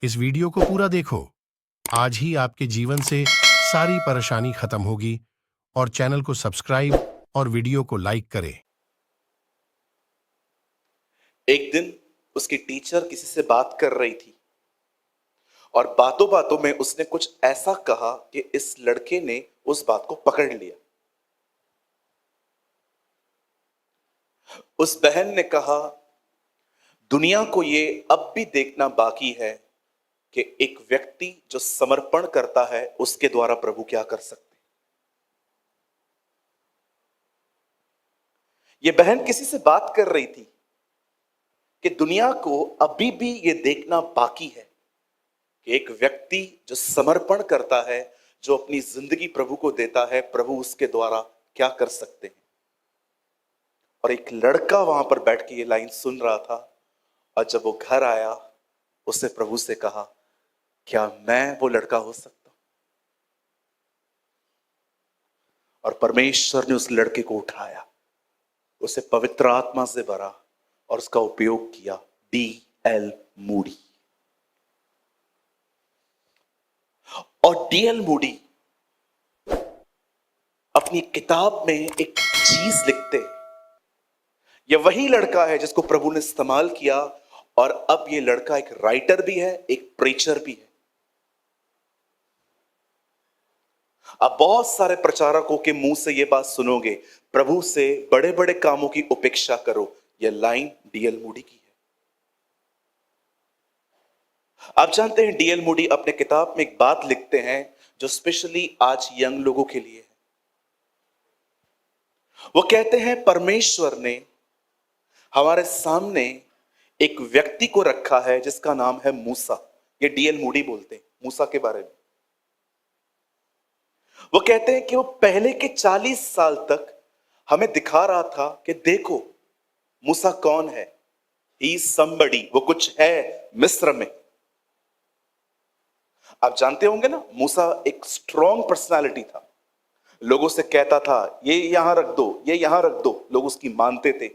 इस वीडियो को पूरा देखो। आज ही आपके जीवन से सारी परेशानी खत्म होगी। और चैनल को सब्सक्राइब और वीडियो को लाइक करें। एक दिन उसकी टीचर किसी से बात कर रही थी और बातों बातों में उसने कुछ ऐसा कहा कि इस लड़के ने उस बात को पकड़ लिया। उस बहन ने कहा, दुनिया को ये अब भी देखना बाकी है कि एक व्यक्ति जो समर्पण करता है उसके द्वारा प्रभु क्या कर सकते। ये बहन किसी से बात कर रही थी कि दुनिया को अभी भी ये देखना बाकी है कि एक व्यक्ति जो समर्पण करता है, जो अपनी जिंदगी प्रभु को देता है, प्रभु उसके द्वारा क्या कर सकते हैं। और एक लड़का वहां पर बैठ के ये लाइन सुन रहा था और जब वो घर आया उसने प्रभु से कहा, क्या मैं वो लड़का हो सकता हूं? और परमेश्वर ने उस लड़के को उठाया, उसे पवित्र आत्मा से भरा और उसका उपयोग किया। D.L. मूडी। और D.L. मूडी अपनी किताब में एक चीज लिखते हैं। यह वही लड़का है जिसको प्रभु ने इस्तेमाल किया और अब यह लड़का एक राइटर भी है, एक प्रीचर भी है। अब बहुत सारे प्रचारकों के मुंह से यह बात सुनोगे, प्रभु से बड़े बड़े कामों की उपेक्षा करो। यह लाइन D.L. मूडी की है। आप जानते हैं D.L. मूडी अपने किताब में एक बात लिखते हैं जो स्पेशली आज यंग लोगों के लिए है। वो कहते हैं, परमेश्वर ने हमारे सामने एक व्यक्ति को रखा है जिसका नाम है मूसा। ये D.L. मूडी बोलते हैं मूसा के बारे में। वो कहते हैं कि वो पहले के 40 साल तक हमें दिखा रहा था कि देखो मूसा कौन है, ही इज समबडी, वो कुछ है मिस्र में। आप जानते होंगे ना, मूसा एक स्ट्रॉन्ग पर्सनालिटी था। लोगों से कहता था ये यहां रख दो, ये यहां रख दो, लोग उसकी मानते थे।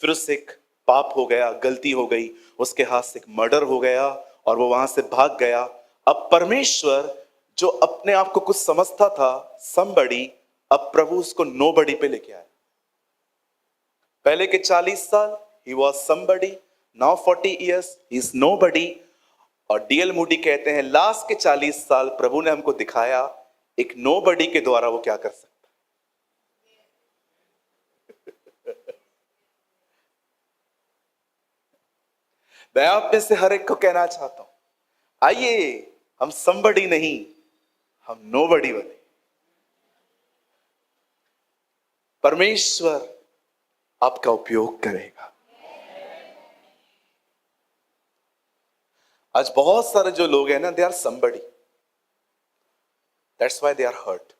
फिर उससे एक पाप हो गया, गलती हो गई, उसके हाथ से एक मर्डर हो गया और वो वहां से भाग गया। अब परमेश्वर जो अपने आप को कुछ समझता था समबडी, अब प्रभु उसको नोबडी पे लेके आया। पहले के 40 साल he was somebody, now 40 years he is nobody. और D.L. मूडी कहते हैं लास्ट के 40 साल प्रभु ने हमको दिखाया एक नोबडी के द्वारा वो क्या कर सकता। मैं आप में से हर एक को कहना चाहता हूं, आइए हम समबडी नहीं, हम नोबडी बने। परमेश्वर आपका उपयोग करेगा। आज बहुत सारे जो लोग हैं ना, they are somebody, that's why they are hurt.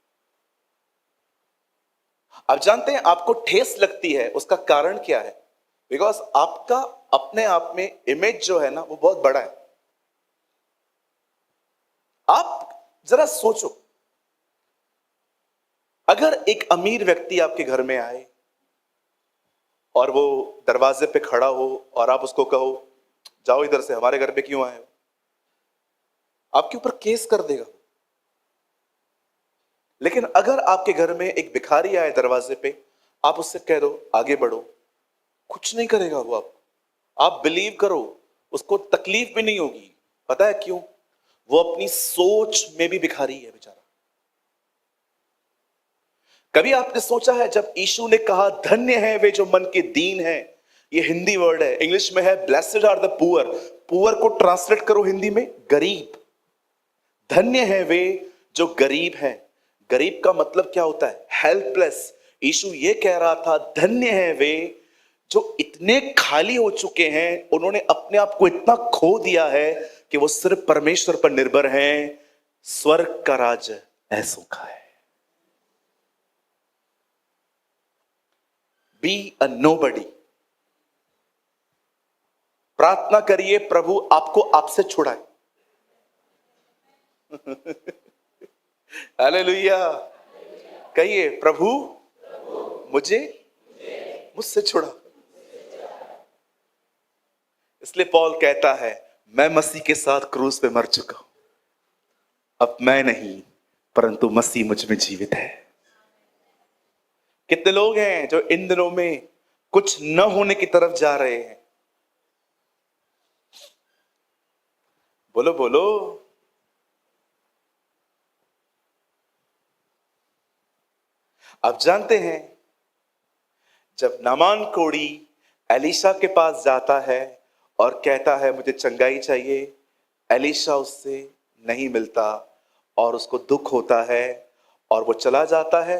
आप जानते हैं आपको ठेस लगती है, उसका कारण क्या है? बिकॉज आपका अपने आप में इमेज जो है ना वो बहुत बड़ा है। आप जरा सोचो, अगर एक अमीर व्यक्ति आपके घर में आए और वो दरवाजे पे खड़ा हो और आप उसको कहो जाओ इधर से, हमारे घर पे क्यों आए हो, आपके ऊपर केस कर देगा। लेकिन अगर आपके घर में एक भिखारी आए दरवाजे पे, आप उससे कह दो आगे बढ़ो, कुछ नहीं करेगा वो आपको। आप बिलीव करो, उसको तकलीफ भी नहीं होगी। पता है क्यों? वो अपनी सोच में भी भिखारी है बेचारा। कभी आपने सोचा है जब यीशु ने कहा धन्य है वे जो मन के दीन है, ये हिंदी वर्ड है, इंग्लिश में है blessed are the poor. Poor को ट्रांसलेट करो हिंदी में गरीब। धन्य है वे जो गरीब हैं। गरीब का मतलब क्या होता है? हेल्पलेस। यीशु ये कह रहा था धन्य है वे जो इतने खाली हो चुके हैं, उन्होंने अपने आप को इतना खो दिया है कि वो सिर्फ परमेश्वर पर निर्भर हैं। स्वर्ग का राज ऐसों का है। Be a nobody. प्रार्थना करिए प्रभु आपको आपसे छुड़ाए। हालेलुया। कहिए प्रभु मुझे मुझसे छुड़ा। इसलिए पौल कहता है मैं मसीह के साथ क्रूस पे मर चुका हूं, अब मैं नहीं परंतु मसीह मुझ में जीवित है। कितने लोग हैं जो इन दिनों में कुछ न होने की तरफ जा रहे हैं? बोलो बोलो। आप जानते हैं, जब नामान कोढ़ी एलीशा के पास जाता है और कहता है मुझे चंगाई चाहिए, एलीशा उससे नहीं मिलता और उसको दुख होता है और वो चला जाता है।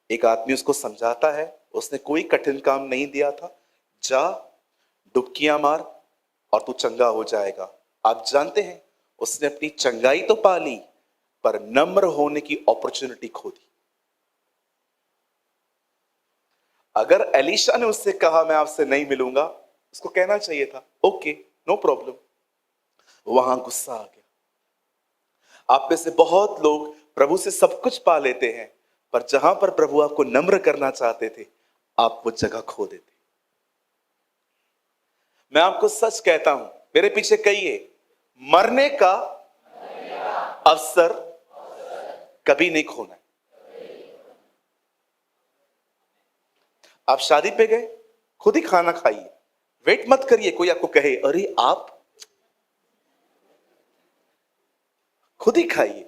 एक आदमी उसको समझाता है, उसने कोई कठिन काम नहीं दिया था, जा डुबकियां मार और तू चंगा हो जाएगा। आप जानते हैं, उसने अपनी चंगाई तो पा ली पर नम्र होने की अपॉर्चुनिटी खो दी। अगर एलीशा ने उससे कहा मैं आपसे नहीं मिलूंगा, उसको कहना चाहिए था ओके नो प्रॉब्लम, वहां गुस्सा आ गया। आप में से बहुत लोग प्रभु से सब कुछ पा लेते हैं, पर जहां पर प्रभु आपको नम्र करना चाहते थे, आप वो जगह खो देते। मैं आपको सच कहता हूं, मेरे पीछे कहिए, मरने का अवसर कभी नहीं खोना है। आप शादी पे गए, खुद ही खाना खाइए, वेट मत करिए कोई आपको कहे अरे आप, खुद ही खाइए।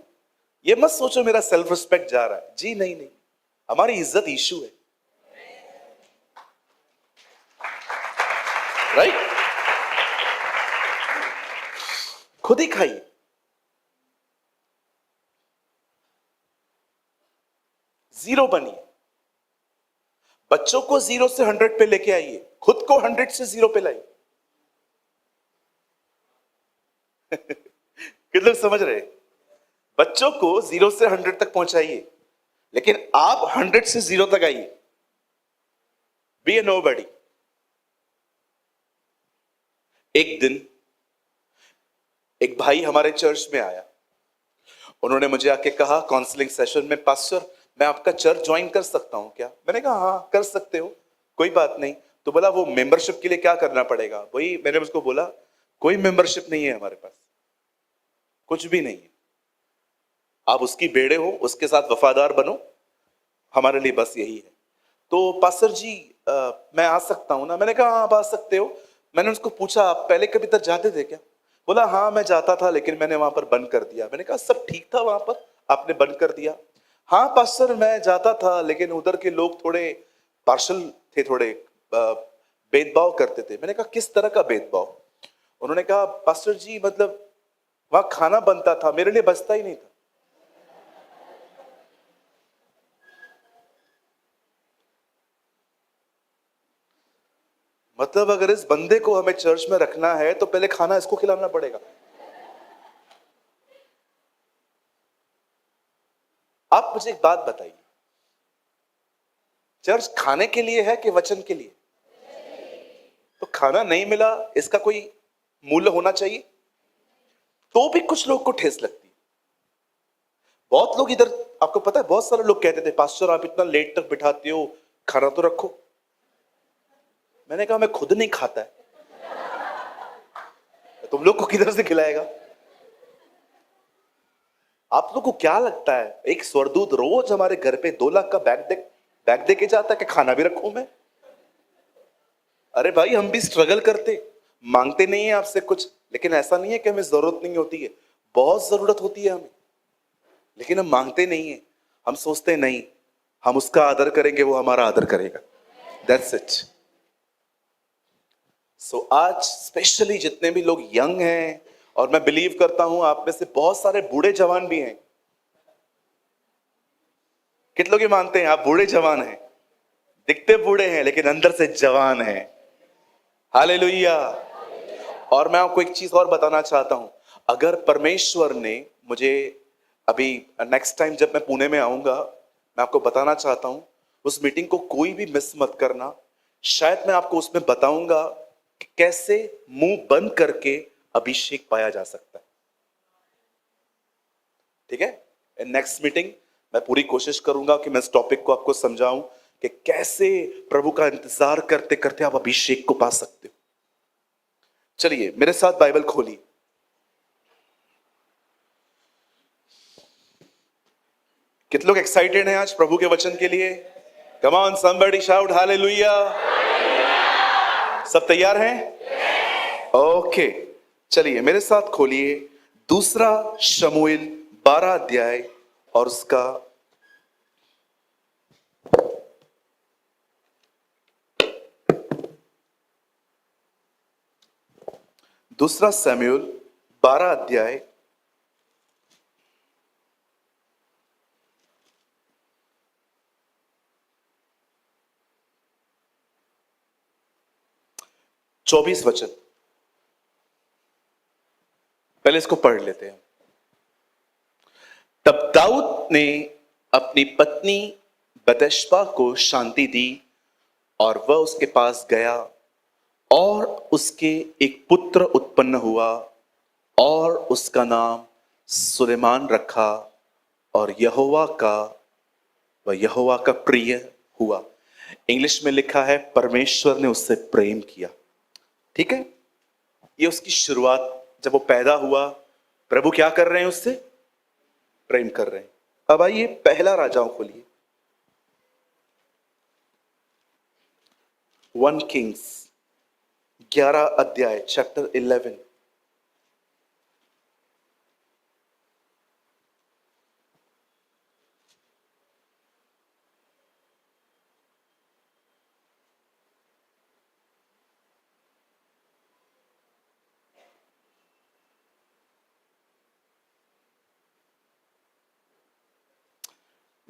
ये मत सोचो मेरा सेल्फ रिस्पेक्ट जा रहा है, जी नहीं नहीं, हमारी इज्जत यीशु है, राइट? खुद ही खाइए। जीरो बनिए, बच्चों को 0 से 100 पे लेके आइए, खुद को 100 से 0 पे लाइए। कितने लोग समझ रहे? बच्चों को 0 से 100 तक पहुंचाइए, लेकिन आप 100 से 0 तक आइए। बी ए नोबडी। एक दिन एक भाई हमारे चर्च में आया, उन्होंने मुझे आके कहा काउंसलिंग सेशन में, पास्टर मैं आपका चर्च ज्वाइन कर सकता हूं क्या? मैंने कहा हाँ कर सकते हो, कोई बात नहीं। तो बोला वो मेंबरशिप के लिए क्या करना पड़ेगा? वही मैंने उसको बोला कोई मेंबरशिप नहीं है हमारे पास, कुछ भी नहीं है, आप उसकी बेड़े हो, उसके साथ वफादार बनो, हमारे लिए बस यही है। तो पास्टर जी मैं आ सकता हूं ना? मैंने कहा हाँ आप आ सकते हो। मैंने उसको पूछा आप पहले कभी तक जाते थे क्या? बोला हाँ मैं जाता था, लेकिन मैंने वहां पर बंद कर दिया। मैंने कहा सब ठीक था वहां पर, आपने बंद कर दिया? हाँ पास्टर मैं जाता था, लेकिन उधर के लोग थोड़े पार्शल थे, थोड़े भेदभाव करते थे। मैंने कहा किस तरह का भेदभाव? उन्होंने कहा पास्टर जी मतलब वहां खाना बनता था, मेरे लिए बचता ही नहीं था। मतलब अगर इस बंदे को हमें चर्च में रखना है तो पहले खाना इसको खिलाना पड़ेगा। आप मुझे एक बात बताइए, चर्च खाने के लिए है कि वचन के लिए? तो खाना नहीं मिला, इसका कोई मूल्य होना चाहिए, तो भी कुछ लोग को ठेस लगती है। बहुत लोग इधर, आपको पता है बहुत सारे लोग कहते थे पास्टर आप इतना लेट तक बिठाते हो, खाना तो रखो। मैंने कहा मैं खुद नहीं खाता है, तुम लोग को किधर से खिलाएगा? आप लोग को क्या लगता है एक स्वरदूत रोज हमारे घर पे 2 लाख का बैग दे के जाता है कि खाना भी रखूं मैं? अरे भाई हम भी स्ट्रगल करते, मांगते नहीं है आपसे कुछ, लेकिन ऐसा नहीं है कि हमें जरूरत नहीं होती है, बहुत जरूरत होती है हमें, लेकिन हम मांगते नहीं है। हम सोचते नहीं हम उसका आदर करेंगे, वो हमारा आदर करेगा। That's it. सो आज स्पेशली जितने भी लोग यंग हैं, और मैं बिलीव करता हूं आप में से बहुत सारे बूढ़े जवान भी हैं। कितने लोग ये मानते हैं आप बूढ़े जवान हैं? दिखते बूढ़े हैं लेकिन अंदर से जवान हैं। हालेलुया। और मैं आपको एक चीज और बताना चाहता हूं, अगर परमेश्वर ने मुझे अभी नेक्स्ट टाइम जब मैं पुणे में आऊंगा, मैं आपको बताना चाहता हूं उस मीटिंग को कोई भी मिस मत करना। शायद मैं आपको उसमें बताऊंगा कि कैसे मुंह बंद करके अभिषेक पाया जा सकता है। ठीक है? नेक्स्ट मीटिंग मैं पूरी कोशिश करूंगा कि मैं इस टॉपिक को आपको समझाऊं कि कैसे प्रभु का इंतजार करते करते आप अभिषेक को पा सकते हो। चलिए मेरे साथ बाइबल खोलिए, कितने लोग एक्साइटेड हैं आज प्रभु के वचन के लिए? Come on somebody shout hallelujah. सब तैयार हैं? ओके, चलिए मेरे साथ खोलिए दूसरा शमूएल 12 अध्याय और उसका दूसरा शमूएल 12 अध्याय चौबीस वचन। पहले इसको पढ़ लेते हैं। तब दाऊद ने अपनी पत्नी बतशबा को शांति दी और वह उसके पास गया और उसके एक पुत्र उत्पन्न हुआ और उसका नाम सुलेमान रखा और यहोवा का प्रिय हुआ। इंग्लिश में लिखा है परमेश्वर ने उससे प्रेम किया। ठीक है, ये उसकी शुरुआत। जब वो पैदा हुआ प्रभु क्या कर रहे हैं? उससे प्रेम कर रहे हैं। अब आइए पहला राजाओं खोलिए, 1 किंग्स 11 अध्याय चैप्टर 11।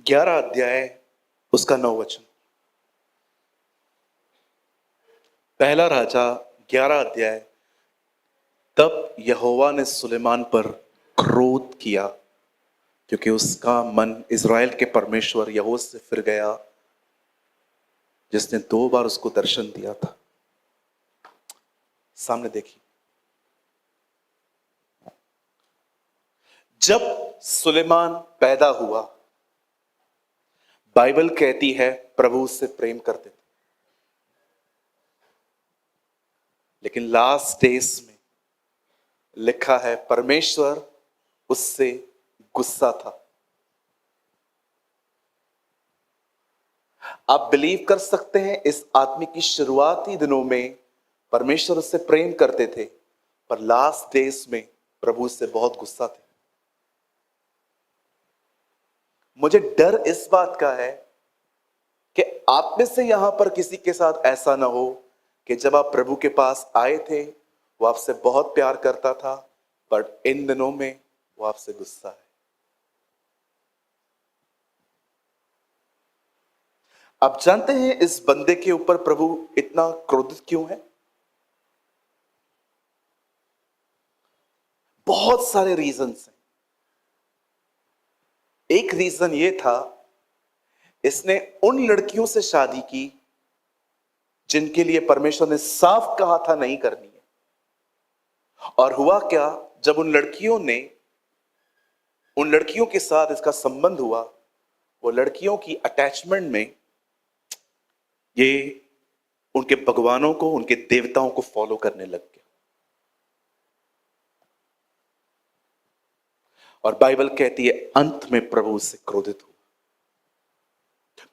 ग्यारह अध्याय उसका 9 वचन। पहला राजा 11 अध्याय। तब यहोवा ने सुलेमान पर क्रोध किया क्योंकि उसका मन इज़राइल के परमेश्वर यहोवा से फिर गया, जिसने 2 बार उसको दर्शन दिया था। सामने देखिए, जब सुलेमान पैदा हुआ बाइबल कहती है प्रभु उससे प्रेम करते थे, लेकिन लास्ट डेज में लिखा है परमेश्वर उससे गुस्सा था। आप बिलीव कर सकते हैं, इस आदमी की शुरुआती दिनों में परमेश्वर उससे प्रेम करते थे, पर लास्ट डेज में प्रभु उससे बहुत गुस्सा थे। मुझे डर इस बात का है कि आप में से यहां पर किसी के साथ ऐसा ना हो कि जब आप प्रभु के पास आए थे वो आपसे बहुत प्यार करता था, पर इन दिनों में वो आपसे गुस्सा है। आप जानते हैं इस बंदे के ऊपर प्रभु इतना क्रोधित क्यों है? बहुत सारे रीजंस हैं। एक रीजन ये था, इसने उन लड़कियों से शादी की जिनके लिए परमेश्वर ने साफ कहा था नहीं करनी है। और हुआ क्या, जब उन लड़कियों के साथ इसका संबंध हुआ, वो लड़कियों की अटैचमेंट में ये उनके भगवानों को, उनके देवताओं को फॉलो करने लग गया। और बाइबल कहती है अंत में प्रभु उससे क्रोधित हुआ।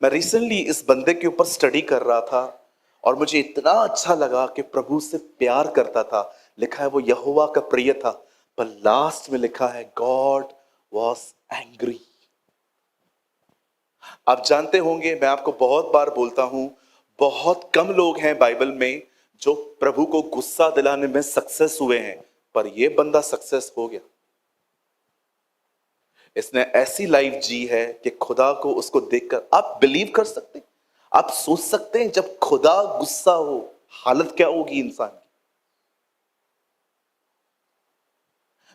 मैं रिसेंटली इस बंदे के ऊपर स्टडी कर रहा था और मुझे इतना अच्छा लगा कि प्रभु से प्यार करता था। लिखा है वो यहोवा का प्रिय था, पर लास्ट में लिखा है गॉड वॉज एंग्री। आप जानते होंगे, मैं आपको बहुत बार बोलता हूं, बहुत कम लोग हैं बाइबल में जो प्रभु को गुस्सा दिलाने में सक्सेस हुए हैं, पर यह बंदा सक्सेस हो गया। इसने ऐसी लाइफ जी है कि खुदा को उसको देखकर आप बिलीव कर सकते हैं, आप सोच सकते हैं जब खुदा गुस्सा हो हालत क्या होगी इंसान की।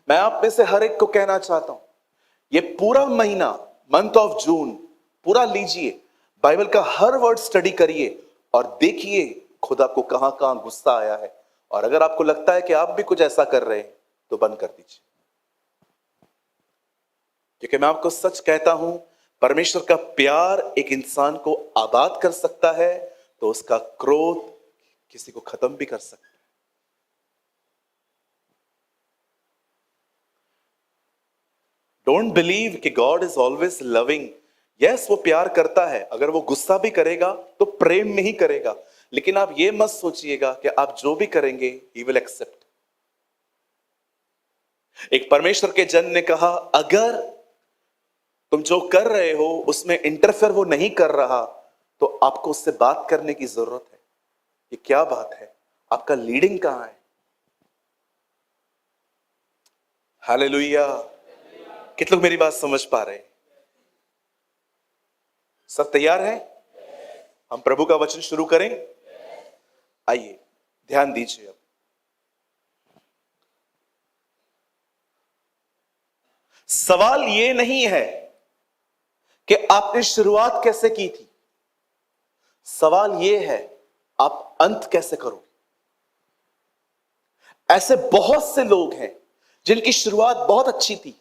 मैं आप में से हर एक को कहना चाहता हूं, ये पूरा महीना, मंथ ऑफ जून पूरा लीजिए, बाइबल का हर वर्ड स्टडी करिए और देखिए खुदा को कहां कहां गुस्सा आया है। और अगर आपको लगता है कि आप भी कुछ ऐसा कर रहे हैं तो बंद कर दीजिए, क्योंकि मैं आपको सच कहता हूं, परमेश्वर का प्यार एक इंसान को आबाद कर सकता है तो उसका क्रोध किसी को खत्म भी कर सकता है। डोंट बिलीव कि God is always loving yes वो प्यार करता है, अगर वो गुस्सा भी करेगा तो प्रेम में ही करेगा, लेकिन आप ये मत सोचिएगा कि आप जो भी करेंगे ही विल एक्सेप्ट। एक परमेश्वर के जन ने कहा, अगर तुम जो कर रहे हो उसमें इंटरफेयर वो नहीं कर रहा तो आपको उससे बात करने की जरूरत है। ये क्या बात है, आपका लीडिंग कहां है? हालेलुया। कितने लोग मेरी बात समझ पा रहे हैं? सब तैयार हैं? हम प्रभु का वचन शुरू करें। आइए ध्यान दीजिए। अब सवाल ये नहीं है कि आपने शुरुआत कैसे की थी, सवाल ये है आप अंत कैसे करोगे। ऐसे बहुत से लोग हैं जिनकी शुरुआत बहुत अच्छी थी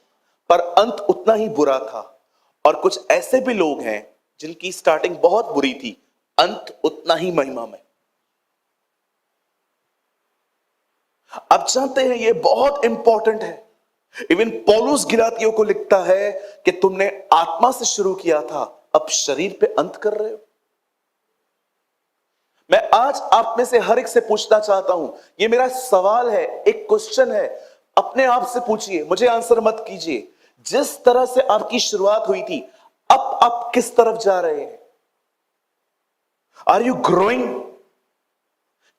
पर अंत उतना ही बुरा था, और कुछ ऐसे भी लोग हैं जिनकी स्टार्टिंग बहुत बुरी थी, अंत उतना ही महिमामय। आप जानते हैं ये बहुत इंपॉर्टेंट है। इवन पौलुस गिलातियों को लिखता है कि तुमने आत्मा से शुरू किया था, अब शरीर पे अंत कर रहे हो। मैं आज आप में से हर एक से पूछना चाहता हूं, ये मेरा सवाल है, एक क्वेश्चन है, अपने आप से पूछिए, मुझे आंसर मत कीजिए। जिस तरह से आपकी शुरुआत हुई थी, अब आप किस तरफ जा रहे हैं? Are you growing?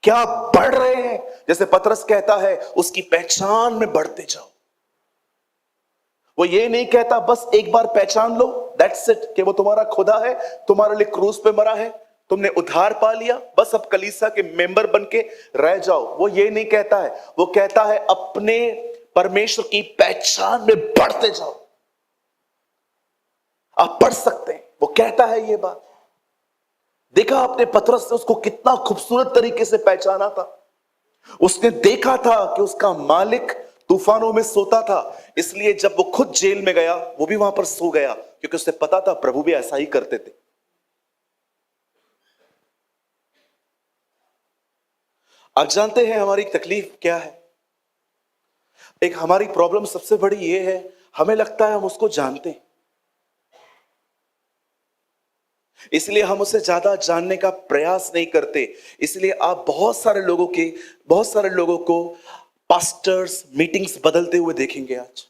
क्या आप बढ़ रहे हैं? जैसे पतरस कहता है, उसकी पहचान में बढ़ते जाओ। वो ये नहीं कहता बस एक बार पहचान लो, दैट्स इट, कि वो तुम्हारा खुदा है, तुम्हारे लिए क्रूस पे मरा है, तुमने उद्धार पा लिया, बस अब कलीसिया के मेंबर बन के रह जाओ। वो ये नहीं कहता है, वो कहता है अपने परमेश्वर की पहचान में बढ़ते जाओ। आप पढ़ सकते हैं, वो कहता है ये बात। देखा आपने पतरस ने उसको कितना खूबसूरत तरीके से पहचाना था। उसने देखा था कि उसका मालिक तूफानों में सोता था, इसलिए जब वो खुद जेल में गया वो भी वहां पर सो गया, क्योंकि उसे पता था प्रभु भी ऐसा ही करते थे। आप जानते हैं हमारी तकलीफ क्या है? एक हमारी प्रॉब्लम सबसे बड़ी ये है, हमें लगता है हम उसको जानते हैं, इसलिए हम उसे ज्यादा जानने का प्रयास नहीं करते। इसलिए आप बहुत सारे लोगों को पास्टर्स मीटिंग्स बदलते हुए देखेंगे। आज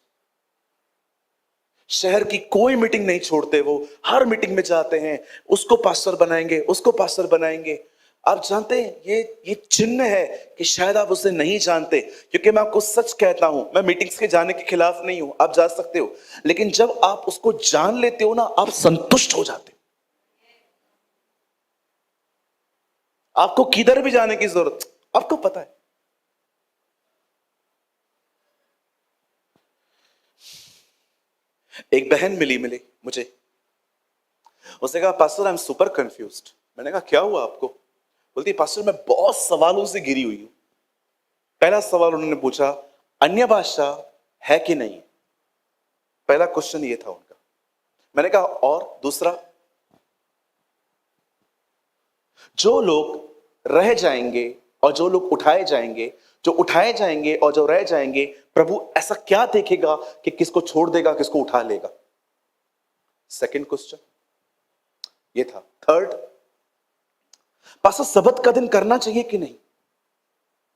शहर की कोई मीटिंग नहीं छोड़ते, वो हर मीटिंग में जाते हैं, उसको पास्टर बनाएंगे, उसको पास्टर बनाएंगे। आप जानते हैं ये चिन्ह है कि शायद आप उसे नहीं जानते, क्योंकि मैं आपको सच कहता हूं, मैं मीटिंग्स के जाने के खिलाफ नहीं हूं, आप जा सकते हो, लेकिन जब आप उसको जान लेते हो ना, आप संतुष्ट हो जाते हो। आपको किधर भी जाने की जरूरत, आपको पता है। एक बहन मिली मुझे, उसने कहा pastor I am super confused. मैंने कहा क्या हुआ आपको? बोलती पास्टर मैं बहुत सवालों से घिरी हुई हूं। पहला सवाल उन्होंने पूछा, अन्य भाषा है कि नहीं? पहला क्वेश्चन ये था उनका। मैंने कहा और दूसरा? जो लोग रह जाएंगे और जो लोग उठाए जाएंगे, जो उठाए जाएंगे और जो रह जाएंगे, प्रभु ऐसा क्या देखेगा कि किसको छोड़ देगा, किसको उठा लेगा? सेकंड क्वेश्चन ये था। थर्ड, पास्टर सबत का दिन करना चाहिए कि नहीं?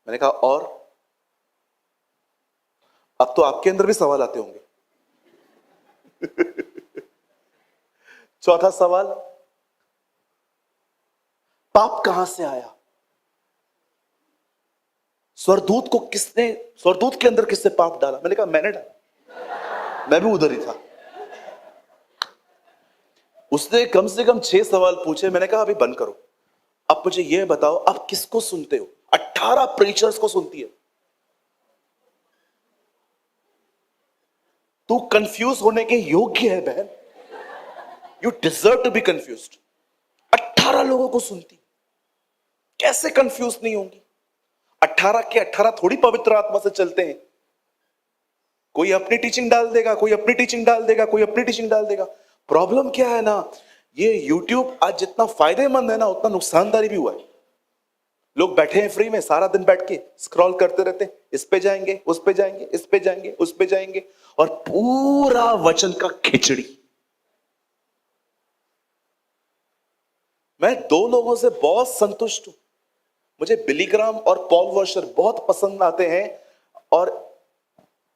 मैंने कहा और? अब तो आपके अंदर भी सवाल आते होंगे। चौथा सवाल, पाप कहां से आया? स्वर्गदूत के अंदर किसने पाप डाला? मैंने कहा मैंने डाला, मैं भी उधर ही था। उसने कम से कम 6 सवाल पूछे। मैंने कहा अभी बंद करो, अब मुझे यह बताओ आप किसको सुनते हो? 18 प्रीचर्स को सुनती है। तू कंफ्यूज होने के योग्य है बहन, you deserve to be confused. 18 लोगों को सुनती, कैसे कंफ्यूज नहीं होंगी? 18 के 18 थोड़ी पवित्र आत्मा से चलते हैं। कोई अपनी टीचिंग डाल देगा, कोई अपनी टीचिंग डाल देगा, कोई अपनी टीचिंग डाल देगा। प्रॉब्लम क्या है ना, ये YouTube आज जितना फायदेमंद है ना, उतना नुकसानदारी भी हुआ है। लोग बैठे हैं फ्री में, सारा दिन बैठ के स्क्रॉल करते रहते हैं, इस पे जाएंगे, उस पे जाएंगे, इस पे जाएंगे, उस पे जाएंगे, और पूरा वचन का खिचड़ी। मैं दो लोगों से बहुत संतुष्ट हूं। मुझे बिली ग्राहम और पॉल वॉशर बहुत पसंद आते हैं, और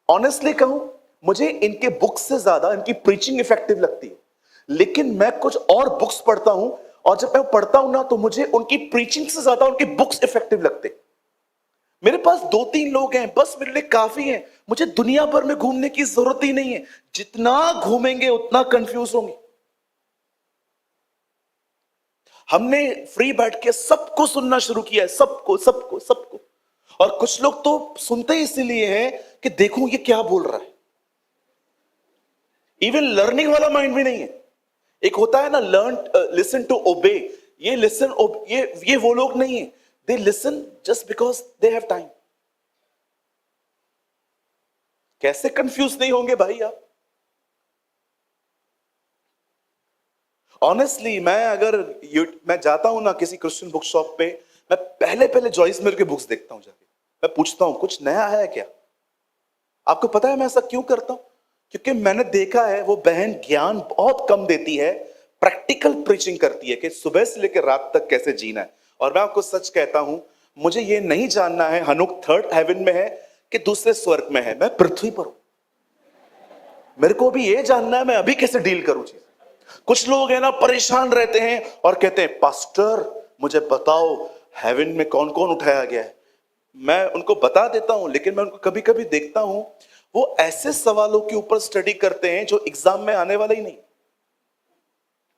ऑनेस्टली कहूं, मुझे इनके बुक्स से ज्यादा इनकी प्रीचिंग इफेक्टिव लगती है। लेकिन मैं कुछ और बुक्स पढ़ता हूं, और जब मैं पढ़ता हूं ना, तो मुझे उनकी प्रीचिंग से ज्यादा उनकी बुक्स इफेक्टिव लगते। मेरे पास दो तीन लोग हैं, बस मेरे लिए काफी हैं। मुझे दुनिया भर में घूमने की जरूरत ही नहीं है। जितना घूमेंगे उतना कंफ्यूज होंगे। हमने फ्री बैठ के सबको सुनना शुरू किया है, सबको सबको सबको। और कुछ लोग तो सुनते ही इसीलिए हैं कि देखूं ये क्या बोल रहा है। इवन लर्निंग वाला माइंड भी नहीं है। एक होता है ना, लर्न लिसन टू ओबे। ये लिसन, ये वो लोग नहीं है। They listen just because they have time. कैसे कंफ्यूज नहीं होंगे भाई आप? ऑनेस्टली मैं जाता हूं ना किसी क्रिश्चियन बुक शॉप पे, मैं पहले पहले जॉइस मिलर के बुक्स देखता हूं जाके। मैं पूछता हूं कुछ नया है क्या। आपको पता है मैं ऐसा क्यों करता हूं? क्योंकि मैंने देखा है वो बहन ज्ञान बहुत कम देती है, प्रैक्टिकल प्रीचिंग करती है कि सुबह से लेकर रात तक कैसे जीना है। और मैं आपको सच कहता हूं, मुझे ये नहीं जानना है हनोक थर्ड हेवन में है कि दूसरे स्वर्ग में है। मैं पृथ्वी पर हूं। मेरे को भी ये जानना है मैं अभी कैसे डील करूं चीज। कुछ लोग हैं ना, परेशान रहते हैं और कहते हैं पास्टर मुझे बताओ हेवन में कौन कौन उठाया गया है। मैं उनको बता देता हूं, लेकिन मैं उनको कभी कभी देखता हूं वो ऐसे सवालों के ऊपर स्टडी करते हैं जो एग्जाम में आने वाला ही नहीं।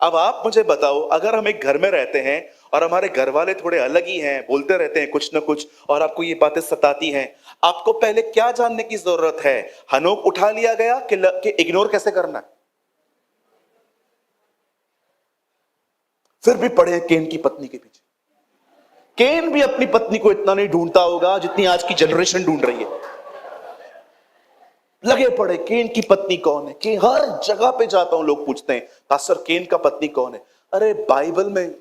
अब आप मुझे बताओ, अगर हम एक घर में रहते हैं और हमारे घर वाले थोड़े अलग ही हैं, बोलते रहते हैं कुछ ना कुछ, और आपको ये बातें सताती हैं, आपको पहले क्या जानने की जरूरत है? हनोक उठा लिया गया कि इग्नोर कैसे करना है? फिर भी पड़े केन की पत्नी के पीछे। केन भी अपनी पत्नी को इतना नहीं ढूंढता होगा जितनी आज की जनरेशन ढूंढ रही है। लगे पड़े केन की पत्नी कौन है। कि हर जगह पे जाता हूं लोग पूछते हैं पास्टर केन का पत्नी कौन है। अरे बाइबल में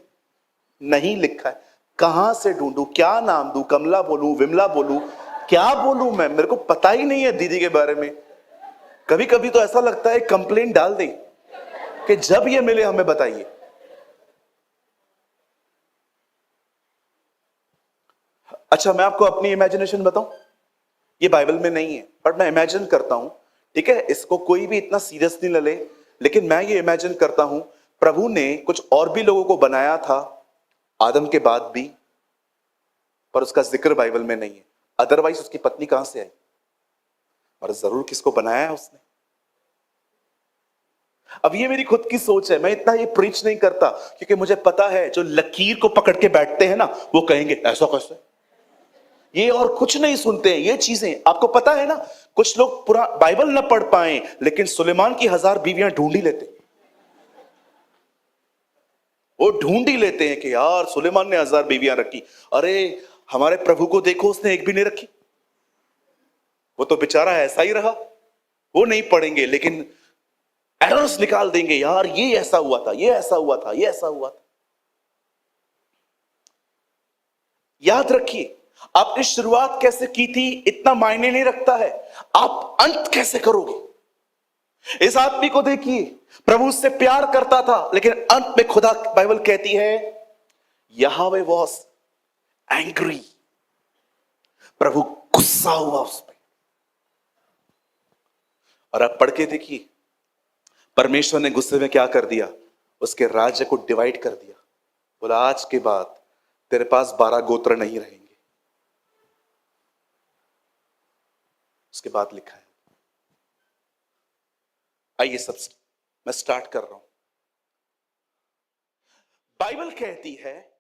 नहीं लिखा है, कहां से ढूंढूं? क्या नाम दूं? कमला बोलूं, विमला बोलूं, क्या बोलूं? मैं, मेरे को पता ही नहीं है दीदी के बारे में। कभी कभी तो ऐसा लगता है कंप्लेंट डाल दे कि जब ये मिले हमें बताइए। अच्छा, मैं आपको अपनी इमेजिनेशन बताऊं, ये बाइबल में नहीं है बट मैं इमेजिन करता हूं। ठीक है, इसको कोई भी इतना सीरियस नहीं ले, लेकिन मैं ये इमेजिन करता हूं प्रभु ने कुछ और भी लोगों को बनाया था आदम के बाद भी, पर उसका जिक्र बाइबल में नहीं है। अदरवाइज उसकी पत्नी कहां से आई? और जरूर किसको बनाया है उसने। अब ये मेरी खुद की सोच है, मैं इतना ये प्रीच नहीं करता क्योंकि मुझे पता है जो लकीर को पकड़ के बैठते हैं ना, वो कहेंगे ऐसा कैसे, ये और कुछ नहीं सुनते हैं। ये चीजें आपको पता है ना, कुछ लोग पूरा बाइबल ना पढ़ पाए लेकिन सुलेमान की 1000 बीवियां ढूंढ ही लेते। वो ढूंढ ही लेते हैं कि यार सुलेमान ने 1000 बीवियां रखी। अरे हमारे प्रभु को देखो, उसने एक भी नहीं रखी। वो तो बेचारा ऐसा ही रहा। वो नहीं पढ़ेंगे लेकिन एरर्स निकाल देंगे, यार ये ऐसा हुआ था, ये ऐसा हुआ था, ये ऐसा हुआ था। याद रखिए, आपने शुरुआत कैसे की थी इतना मायने नहीं रखता है, आप अंत कैसे करोगे। इस आदमी को देखिए, प्रभु उससे प्यार करता था लेकिन अंत में खुदा, बाइबल कहती है यहोवा वाज एंग्री, प्रभु गुस्सा हुआ उस पर। और आप पढ़ के देखिए, परमेश्वर ने गुस्से में क्या कर दिया, उसके राज्य को डिवाइड कर दिया। बोला आज के बाद तेरे पास 12 गोत्र नहीं रहेंगे। उसके बाद लिखा है, आइए सब मैं स्टार्ट कर रहा हूं। बाइबल कहती है